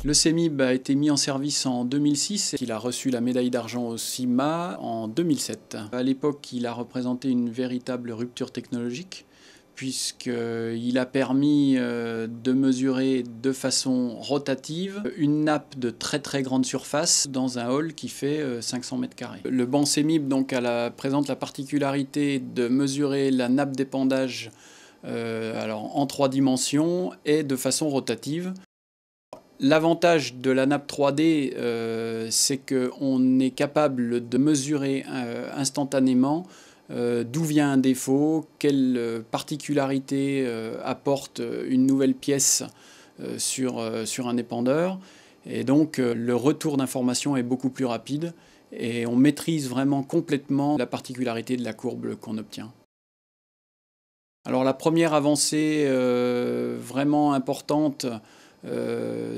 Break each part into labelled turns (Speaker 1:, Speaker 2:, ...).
Speaker 1: Le CEMIB a été mis en service en 2006 et il a reçu la médaille d'argent au CIMA en 2007. À l'époque, il a représenté une véritable rupture technologique puisqu'il a permis de mesurer de façon rotative une nappe de très grande surface dans un hall qui fait 500 mètres carrés. Le banc CEMIB donc, présente la particularité de mesurer la nappe d'épandage en 3 dimensions et de façon rotative. L'avantage de la nappe 3D, c'est qu'on est capable de mesurer instantanément d'où vient un défaut, quelle particularité apporte une nouvelle pièce sur un épandeur. Et donc le retour d'information est beaucoup plus rapide et on maîtrise vraiment complètement la particularité de la courbe qu'on obtient. Alors la première avancée vraiment importante,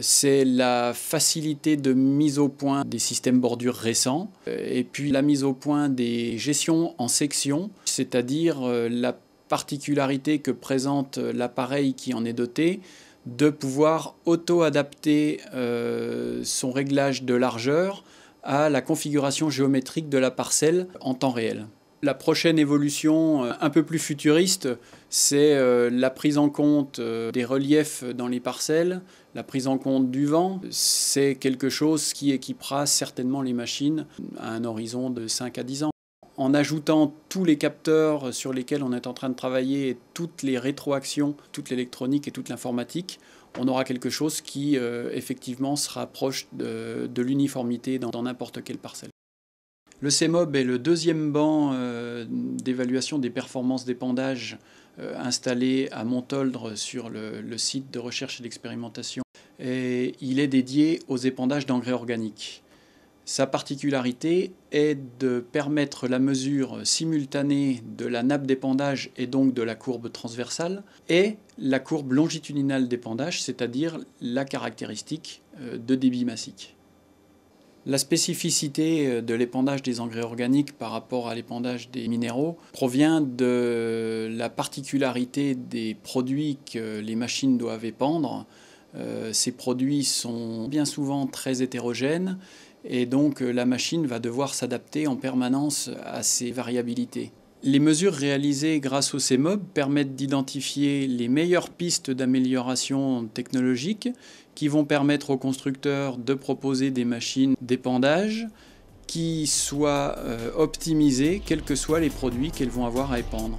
Speaker 1: c'est la facilité de mise au point des systèmes bordure récents et puis la mise au point des gestions en sections, c'est-à-dire la particularité que présente l'appareil qui en est doté de pouvoir auto-adapter son réglage de largeur à la configuration géométrique de la parcelle en temps réel. La prochaine évolution, un peu plus futuriste, c'est la prise en compte des reliefs dans les parcelles, la prise en compte du vent. C'est quelque chose qui équipera certainement les machines à un horizon de 5 à 10 ans. En ajoutant tous les capteurs sur lesquels on est en train de travailler, et toutes les rétroactions, toute l'électronique et toute l'informatique, on aura quelque chose qui effectivement se rapproche de l'uniformité dans n'importe quelle parcelle. Le CEMOB est le deuxième banc d'évaluation des performances d'épandage installé à Montoldre sur le site de recherche et d'expérimentation. Et il est dédié aux épandages d'engrais organiques. Sa particularité est de permettre la mesure simultanée de la nappe d'épandage et donc de la courbe transversale et la courbe longitudinale d'épandage, c'est-à-dire la caractéristique de débit massique. La spécificité de l'épandage des engrais organiques par rapport à l'épandage des minéraux provient de la particularité des produits que les machines doivent épandre. Ces produits sont bien souvent très hétérogènes et donc la machine va devoir s'adapter en permanence à ces variabilités. Les mesures réalisées grâce au CEMOB permettent d'identifier les meilleures pistes d'amélioration technologique qui vont permettre aux constructeurs de proposer des machines d'épandage qui soient optimisées, quels que soient les produits qu'elles vont avoir à épandre.